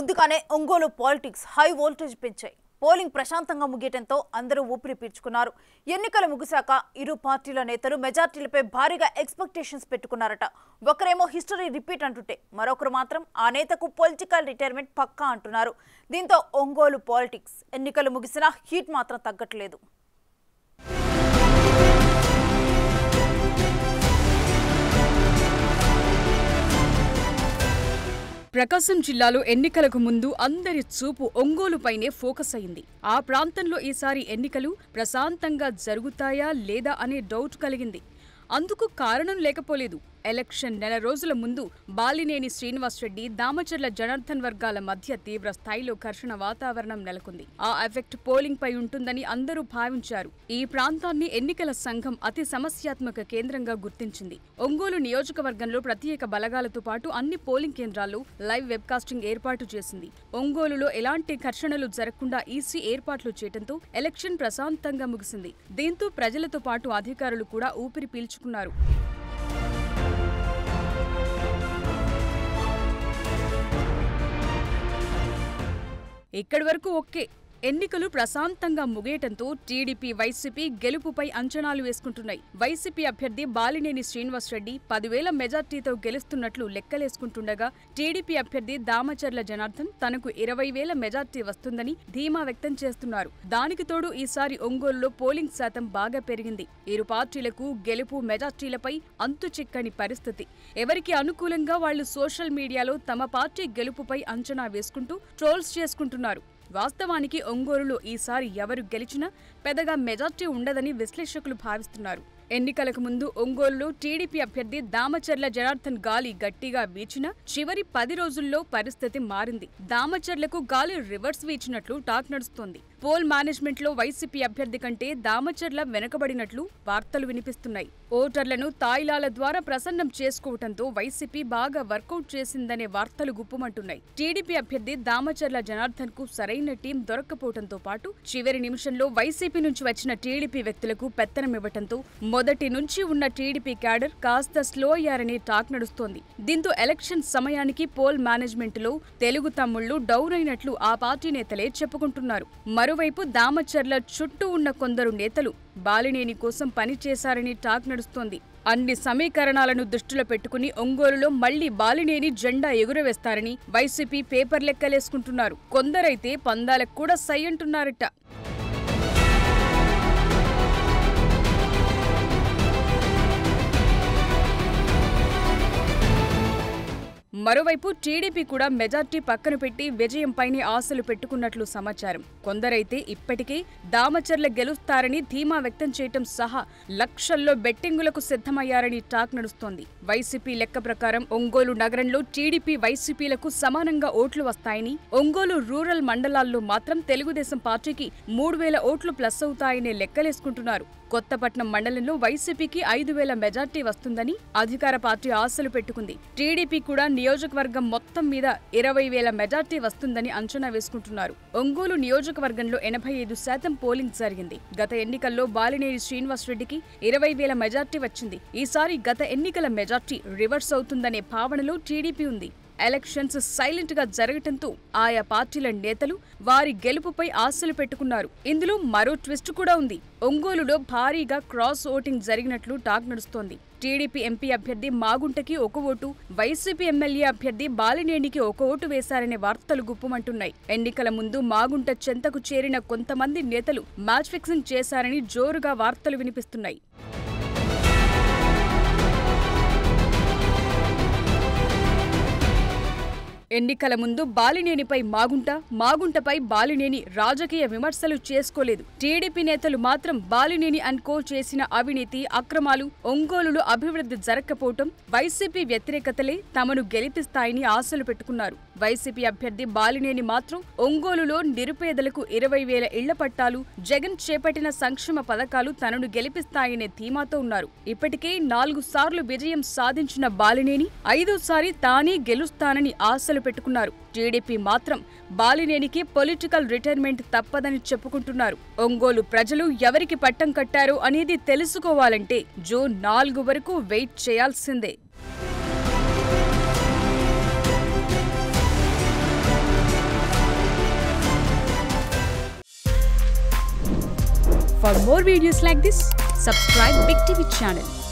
ముందుగానే Ongole politics high voltage పెంచాయి. Polling ప్రశాంతంగా ముగియటంతో అందరూ ఊపిరి పీల్చుకున్నారు. ఎన్నికలు ముగిశాక ఇరు పార్టీల నేతలు మెజార్టీలపై భారీగా ఎక్స్‌పెక్టేషన్స్ పెట్టుకున్నారట. ఒకరేమో హిస్టరీ రిపీట్ అంటుంటే మరొకరు మాత్రం ఆ నేతకు పొలిటికల్ రిటైర్మెంట్ పక్కా అంటున్నారు. దీంతో ఒంగోలు పాలిటిక్స్ ఎన్నికలు ముగిసినా హీట్ మాత్రం తగ్గట్లేదు. ప్రకాశం జిల్లాలో ఎన్నికలకు ముందు అందరి చూపు ఒంగోలుపైనే ఫోకస్ అయింది. ఆ ప్రాంతంలో ఈసారి ఎన్నికలు ప్రశాంతంగా జరుగుతాయా లేదా అనే డౌట్ కలిగింది. అందుకు కారణం లేకపోలేదు. ఎలక్షన్ నెల రోజుల ముందు బాలినేని శ్రీనివాసరెడ్డి, దామచర్ల జనార్దన్ వర్గాల మధ్య తీవ్ర స్థాయిలో ఘర్షణ వాతావరణం నెలకొంది. ఆ ఎఫెక్ట్ పోలింగ్ పై ఉంటుందని అందరూ భావించారు. ఈ ప్రాంతాన్ని ఎన్నికల సంఘం అతి సమస్యాత్మక కేంద్రంగా గుర్తించింది. ఒంగోలు నియోజకవర్గంలో ప్రత్యేక బలగాలతో పాటు అన్ని పోలింగ్ కేంద్రాల్లో లైవ్ వెబ్కాస్టింగ్ ఏర్పాటు చేసింది. ఒంగోలులో ఎలాంటి ఘర్షణలు జరగకుండా ఈసీ ఏర్పాట్లు చేయడంతో ఎలక్షన్ ప్రశాంతంగా ముగిసింది. దీంతో ప్రజలతో పాటు అధికారులు కూడా ఊపిరి పీల్చుకున్నారు. ఇక్కడి వరకు ఓకే. ఎన్నికలు ప్రశాంతంగా ముగియటంతో టీడీపీ, వైసీపీ గెలుపుపై అంచనాలు వేసుకుంటున్నాయి. వైసీపీ అభ్యర్థి బాలినేని శ్రీనివాసరెడ్డి 10,000 మెజార్టీతో గెలుస్తున్నట్లు లెక్కలేసుకుంటుండగా, టీడీపీ అభ్యర్థి దామచర్ల జనార్దన్ తనకు 20,000 మెజార్టీ వస్తుందని ధీమా వ్యక్తం చేస్తున్నారు. దానికి తోడు ఈసారి ఒంగోలులో పోలింగ్ శాతం బాగా పెరిగింది. ఇరు పార్టీలకు గెలుపు, మెజార్టీలపై అంతు చిక్కని పరిస్థితి. ఎవరికి అనుకూలంగా వాళ్లు సోషల్ మీడియాలో తమ పార్టీ గెలుపుపై అంచనా వేసుకుంటూ ట్రోల్స్ చేసుకుంటున్నారు. వాస్తవానికి ఒంగోలులో ఈసారి ఎవరు గెలిచినా పెద్దగా మెజార్టీ ఉండదని విశ్లేషకులు భావిస్తున్నారు. ఎన్నికలకు ముందు ఒంగోలులో టీడీపీ అభ్యర్థి దామచర్ల జనార్దన్ గాలి గట్టిగా వీచినా చివరి 10 రోజుల్లో పరిస్థితి మారింది. దామచర్లకు గాలి రివర్స్ వీచినట్లు టాక్ నడుస్తోంది. పోల్ మేనేజ్మెంట్ లో వైసీపీ అభ్యర్థి కంటే దామచర్ల వెనుకబడినట్లు వార్తలు వినిపిస్తున్నాయి. ఓటర్లను తాయిలాల ద్వారా ప్రసన్నం చేసుకోవడంతో వైసీపీ బాగా వర్కౌట్ చేసిందనే వార్తలు గుప్పుమంటున్నాయి. టీడీపీ అభ్యర్థి దామచర్ల జనార్దన్ కు సరైన టీం దొరక్కపోవడంతో పాటు చివరి నిమిషంలో వైసీపీ నుంచి వచ్చిన టీడీపీ వ్యక్తులకు పెత్తనమివ్వడంతో మొదటి నుంచి ఉన్న టీడీపీ క్యాడర్ కాస్త స్లో అయ్యారని టాక్ నడుస్తోంది. దీంతో ఎలక్షన్ సమయానికి పోల్ మేనేజ్మెంట్ లో తెలుగు తమ్ముళ్లు డౌన్ అయినట్లు ఆ పార్టీ నేతలే చెప్పుకుంటున్నారు. మరోవైపు దామచర్ల చుట్టూ ఉన్న కొందరు నేతలు బాలినేని కోసం పనిచేశారని టాక్ నడుస్తోంది. అన్ని సమీకరణాలను దృష్టిలో పెట్టుకుని ఒంగోలులో మళ్లీ బాలినేని జెండా ఎగురవేస్తారని వైసీపీ పేపర్ లెక్కలేసుకుంటున్నారు. కొందరైతే పందాలకు కూడా సై అంటున్నారట. మరోవైపు టీడీపీ కూడా మెజార్టీ పక్కన పెట్టి విజయంపైనే ఆశలు పెట్టుకున్నట్లు సమాచారం. కొందరైతే ఇప్పటికే దామచర్ల గెలుస్తారని ధీమా వ్యక్తం చేయటం సహా లక్షల్లో బెట్టింగులకు సిద్ధమయ్యారని టాక్ నడుస్తోంది. వైసీపీ లెక్క ప్రకారం ఒంగోలు నగరంలో టీడీపీ, వైసీపీలకు సమానంగా ఓట్లు వస్తాయని, ఒంగోలు రూరల్ మండలాల్లో మాత్రం తెలుగుదేశం పార్టీకి 3,000 ఓట్లు ప్లస్ అవుతాయని లెక్కలేసుకుంటున్నారు. కొత్తపట్నం మండలంలో వైసీపీకి 5,000 మెజార్టీ వస్తుందని అధికార పార్టీ ఆశలు పెట్టుకుంది. టీడీపీ కూడా నియోజకవర్గం మొత్తం మీద 20,000 మెజార్టీ వస్తుందని అంచనా వేసుకుంటున్నారు. ఒంగోలు నియోజకవర్గంలో 85% పోలింగ్ జరిగింది. గత ఎన్నికల్లో బాలినేని శ్రీనివాసరెడ్డికి 20,000 మెజార్టీ వచ్చింది. ఈసారి గత ఎన్నికల మెజార్టీ రివర్స్ అవుతుందనే భావనలో టీడీపీ ఉంది. ఎలక్షన్స్ సైలెంట్ గా జరగటంతో ఆయా పార్టీల నేతలు వారి గెలుపుపై ఆశలు పెట్టుకున్నారు. ఇందులో మరో ట్విస్ట్ కూడా ఉంది. ఒంగోలులో భారీగా క్రాస్ ఓటింగ్ జరిగినట్లు టాక్ నడుస్తోంది. టీడీపీ ఎంపీ అభ్యర్థి మాగుంటకి 1 ఓటు, వైసీపీ ఎమ్మెల్యే అభ్యర్థి బాలినేనికి 1 ఓటు వేశారనే వార్తలు గుప్పుమంటున్నాయి. ఎన్నికల ముందు మాగుంట చెంతకు చేరిన కొంతమంది నేతలు మ్యాచ్ ఫిక్సింగ్ చేశారని జోరుగా వార్తలు వినిపిస్తున్నాయి. ఎన్నికల ముందు బాలినేనిపై మాగుంటపై బాలినేని రాజకీయ విమర్శలు చేసుకోలేదు. టీడీపీ నేతలు మాత్రం బాలినేని అండ్ కో చేసిన అవినీతి, అక్రమాలు, ఒంగోలులో అభివృద్ధి జరగకపోవటం, వైసీపీ వ్యతిరేకతలే తమను గెలిపిస్తాయని ఆశలు పెట్టుకున్నారు. వైసీపీ అభ్యర్థి బాలినేని మాత్రం ఒంగోలులో నిరుపేదలకు 20,000 ఇళ్ల పట్టాలు, జగన్ చేపట్టిన సంక్షేమ పథకాలు తనను గెలిపిస్తాయనే ధీమాతో ఉన్నారు. ఇప్పటికే 4 సార్లు విజయం సాధించిన బాలినేని 5వ సారి తానే గెలుస్తానని ఆశలు పెట్టుకున్నారు. టీడీపీ మాత్రం బాలినేనికి పొలిటికల్ రిటైర్మెంట్ తప్పదని చెప్పుకుంటున్నారు. ఒంగోలు ప్రజలు ఎవరికి పట్టం కట్టారో అనేది తెలుసుకోవాలంటే జూన్ 4 వరకు వెయిట్ చేయాల్సిందే. For more videos like this, subscribe Big TV channel.